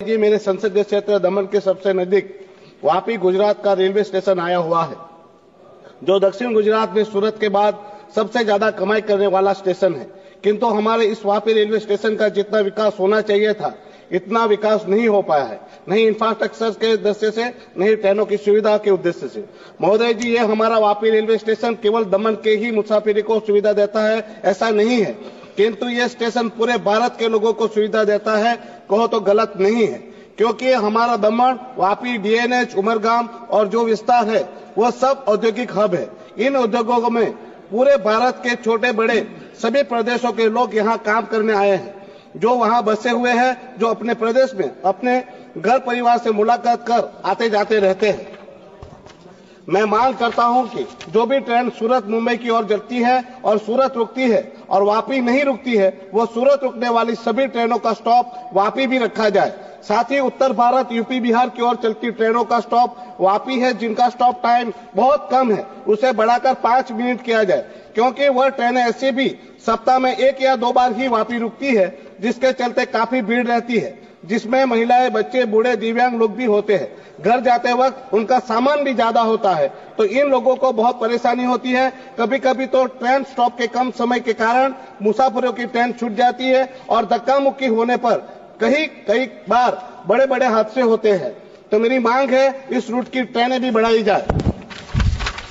जी मेरे संसदीय क्षेत्र दमन के सबसे नजदीक वापी गुजरात का रेलवे स्टेशन आया हुआ है, जो दक्षिण गुजरात में सूरत के बाद सबसे ज्यादा कमाई करने वाला स्टेशन है। किंतु हमारे इस वापी रेलवे स्टेशन का जितना विकास होना चाहिए था, इतना विकास नहीं हो पाया है, नहीं इंफ्रास्ट्रक्चर के दृष्टि से, नहीं ट्रेनों की सुविधा के उद्देश्य से। महोदय जी, ये हमारा वापी रेलवे स्टेशन केवल दमन के ही मुसाफिरी को सुविधा देता है ऐसा नहीं है, किंतु ये स्टेशन पूरे भारत के लोगों को सुविधा देता है, कहो तो गलत नहीं है। क्योंकि हमारा दमन, वापी, डीएनएच, उमरगाम और जो विस्तार है वो सब औद्योगिक हब है। इन उद्योगों में पूरे भारत के छोटे बड़े सभी प्रदेशों के लोग यहाँ काम करने आए हैं, जो वहाँ बसे हुए हैं, जो अपने प्रदेश में अपने घर परिवार से मुलाकात कर आते जाते रहते हैं। मैं मांग करता हूं कि जो भी ट्रेन सूरत मुंबई की ओर चलती है और सूरत रुकती है और वापी नहीं रुकती है, वो सूरत रुकने वाली सभी ट्रेनों का स्टॉप वापी भी रखा जाए। साथ ही उत्तर भारत, यूपी, बिहार की ओर चलती ट्रेनों का स्टॉप वापी है, जिनका स्टॉप टाइम बहुत कम है, उसे बढ़ाकर 5 मिनट किया जाए, क्योंकि वह ट्रेनें ऐसे भी सप्ताह में 1 या 2 बार ही वापी रुकती है, जिसके चलते काफी भीड़ रहती है, जिसमें महिलाएं, बच्चे, बूढ़े, दिव्यांग लोग भी होते हैं। घर जाते वक्त उनका सामान भी ज्यादा होता है, तो इन लोगों को बहुत परेशानी होती है। कभी कभी तो ट्रेन स्टॉप के कम समय के कारण मुसाफिरों की ट्रेन छूट जाती है और धक्का मुक्की होने पर कई बार बड़े बड़े हादसे होते हैं। तो मेरी मांग है, इस रूट की ट्रेनें भी बढ़ाई जाए।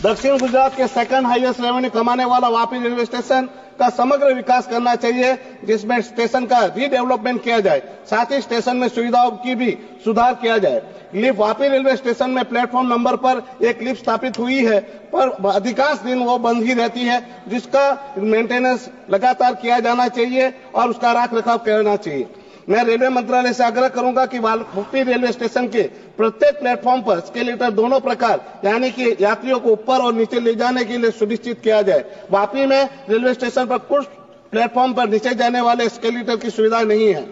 दक्षिण गुजरात के सेकंड हाईएस्ट रेवेन्यू कमाने वाला वापी रेलवे स्टेशन का समग्र विकास करना चाहिए, जिसमें स्टेशन का रीडेवलपमेंट किया जाए, साथ ही स्टेशन में सुविधाओं की भी सुधार किया जाए। लिफ्ट, वापी रेलवे स्टेशन में प्लेटफॉर्म नंबर पर एक लिफ्ट स्थापित हुई है, पर अधिकांश दिन वो बंद ही रहती है, जिसका मेंटेनेंस लगातार किया जाना चाहिए और उसका रख रखाव करना चाहिए। मैं रेलवे मंत्रालय से आग्रह करूंगा कि वापी रेलवे स्टेशन के प्रत्येक प्लेटफॉर्म पर स्केलेटर दोनों प्रकार, यानी कि यात्रियों को ऊपर और नीचे ले जाने के लिए सुनिश्चित किया जाए। वापी में रेलवे स्टेशन पर कुछ प्लेटफॉर्म पर नीचे जाने वाले स्केलेटर की सुविधा नहीं है।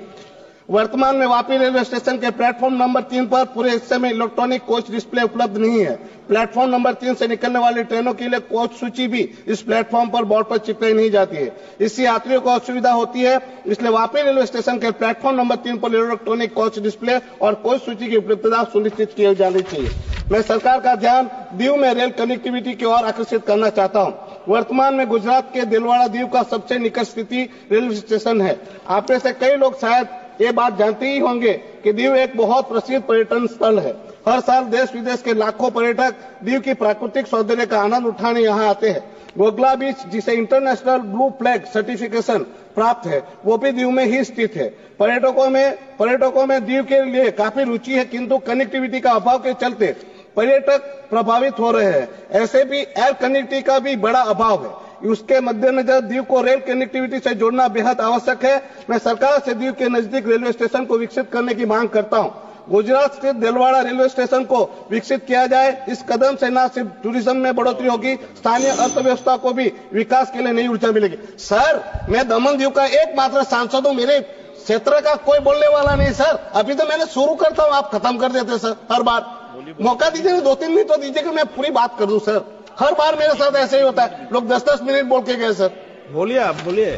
वर्तमान में वापी रेलवे स्टेशन के प्लेटफॉर्म नंबर 3 पर पूरे हिस्से में इलेक्ट्रॉनिक कोच डिस्प्ले उपलब्ध नहीं है। प्लेटफॉर्म नंबर 3 से निकलने वाली ट्रेनों के लिए कोच सूची भी इस प्लेटफॉर्म पर बोर्ड पर चिपकाई नहीं जाती है। इससे यात्रियों को असुविधा होती है, इसलिए वापी रेलवे स्टेशन के प्लेटफॉर्म नंबर 3 पर इलेक्ट्रॉनिक कोच डिस्प्ले और कोच सूची की उपलब्धता सुनिश्चित की जानी चाहिए। मैं सरकार का ध्यान दीव में रेल कनेक्टिविटी की ओर आकर्षित करना चाहता हूं। वर्तमान में गुजरात के दिलवाड़ा दीव का सबसे निकट स्थिति रेलवे स्टेशन है। आप में से कई लोग शायद ये बात जानते ही होंगे कि दीव एक बहुत प्रसिद्ध पर्यटन स्थल है। हर साल देश विदेश के लाखों पर्यटक दीव की प्राकृतिक सौंदर्य का आनंद उठाने यहाँ आते हैं। गोगला बीच, जिसे इंटरनेशनल ब्लू फ्लैग सर्टिफिकेशन प्राप्त है, वो भी दीव में ही स्थित है। पर्यटकों में दीव के लिए काफी रुचि है, किंतु कनेक्टिविटी का अभाव के चलते पर्यटक प्रभावित हो रहे हैं। ऐसे भी एयर कनेक्टिविटी का भी बड़ा अभाव है। उसके मद्देनजर दीव को रेल कनेक्टिविटी से जोड़ना बेहद आवश्यक है। मैं सरकार से दीव के नजदीक रेलवे स्टेशन को विकसित करने की मांग करता हूं। गुजरात स्थित दिलवाड़ा रेलवे स्टेशन को विकसित किया जाए। इस कदम से न सिर्फ टूरिज्म में बढ़ोतरी होगी, स्थानीय अर्थव्यवस्था को भी विकास के लिए नई ऊर्जा मिलेगी। सर, मैं दमन दीव का एकमात्र सांसद हूं, मेरे क्षेत्र का कोई बोलने वाला नहीं। सर, अभी तो मैंने शुरू करता हूं, आप खत्म कर देते सर। हर बार मौका दीजिए, 2-3 मिनट तो दीजिए कि मैं पूरी बात कर दूं। सर, हर बार मेरे साथ ऐसे ही होता है, लोग 10-10 मिनट बोल के गए। सर बोलिए, आप बोलिए,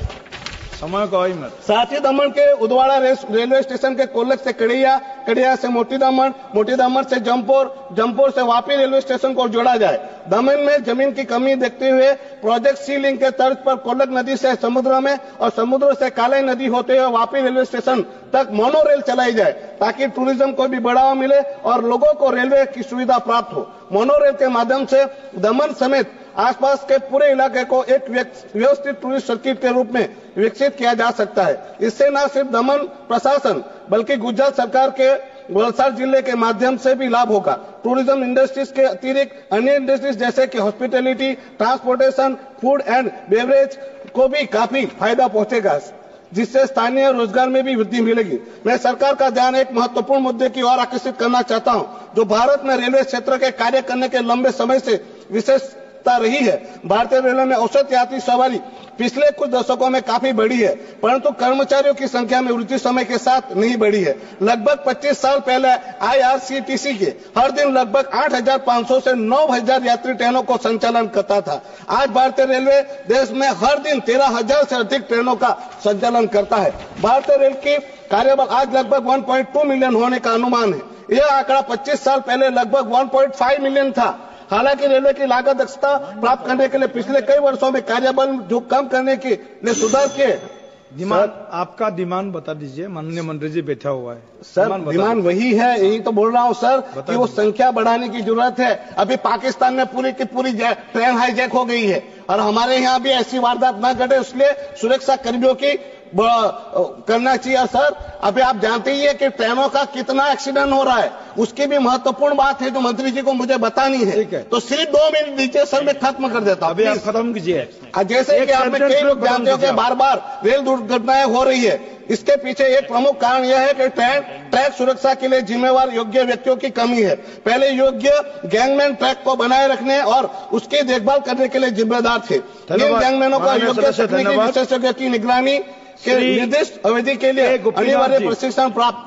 समय को आई मत। साथ ही दमन के उदवाड़ा रेलवे स्टेशन के कोल्लक से कड़िया, कड़िया से मोटी दमन से जमपुर से वापी रेलवे स्टेशन को जोड़ा जाए। दमन में जमीन की कमी देखते हुए प्रोजेक्ट सी लिंक के तर्ज पर कोल्लक नदी से समुद्र में और समुद्र से कालाई नदी होते हुए वापी रेलवे स्टेशन तक मोनो रेल चलाई जाए, ताकि टूरिज्म को भी बढ़ावा मिले और लोगों को रेलवे की सुविधा प्राप्त हो। मोनो रेल के माध्यम से दमन समेत आसपास के पूरे इलाके को एक व्यवस्थित टूरिस्ट सर्किट के रूप में विकसित किया जा सकता है। इससे न सिर्फ दमन प्रशासन बल्कि गुजरात सरकार के वलसाड जिले के माध्यम से भी लाभ होगा। टूरिज्म इंडस्ट्रीज के अतिरिक्त अन्य इंडस्ट्रीज जैसे कि hospitality, transportation, food and beverage को भी काफी फायदा पहुंचेगा, जिससे स्थानीय रोजगार में भी वृद्धि मिलेगी। मैं सरकार का ध्यान एक महत्वपूर्ण मुद्दे की ओर आकर्षित करना चाहता हूं, जो भारत में रेलवे क्षेत्र के कार्य करने के लंबे समय से विशेषता रही है। भारतीय रेलवे में औसत यात्री सवारी पिछले कुछ दशकों में काफी बढ़ी है, परंतु कर्मचारियों की संख्या में वृद्धि समय के साथ नहीं बढ़ी है। लगभग 25 साल पहले आईआरसीटीसी के हर दिन लगभग 8,500 से 9,000 यात्री ट्रेनों को संचालन करता था। आज भारतीय रेलवे देश में हर दिन 13,000 से अधिक ट्रेनों का संचालन करता है। भारतीय रेल की कार्यबल आज लगभग 1.2 मिलियन होने का अनुमान है। यह आंकड़ा 25 साल पहले लगभग 1.5 मिलियन था। हालांकि रेलवे की लागत दक्षता प्राप्त करने के लिए पिछले कई वर्षों में कार्यबल जो कम करने के लिए सुधार के डिमांड, आपका डिमांड बता दीजिए। माननीय मंत्री जी बैठा हुआ है सर। डिमांड वही है, यही तो बोल रहा हूँ सर कि वो संख्या बढ़ाने की जरूरत है। अभी पाकिस्तान में पूरी की पूरी ट्रेन हाईजैक हो गई है और हमारे यहाँ भी ऐसी वारदात न घटे, इसलिए सुरक्षा कर्मियों की करना चाहिए सर। अभी आप जानते ही है कि ट्रेनों का कितना एक्सीडेंट हो रहा है, उसकी भी महत्वपूर्ण बात है जो मंत्री जी को मुझे बतानी है। तो सिर्फ 2 मिनट दीजिए सर, मैं खत्म कर देता हूँ। अभी आप खत्म कीजिए। जैसे कि आपने कई लोग जानते हो कि बार बार रेल दुर्घटनाएं हो रही है, इसके पीछे एक प्रमुख कारण यह है कि ट्रैक सुरक्षा के लिए जिम्मेवार योग्य व्यक्तियों की कमी है। पहले योग्य गैंगमैन ट्रैक को बनाए रखने और उसकी देखभाल करने के लिए जिम्मेदार थे। गैंगमैनों का योग्य तकनीकी विशेषज्ञ की निगरानी के निर्दिष्ट अवधि के लिए अनिवार्य प्रशिक्षण प्राप्त।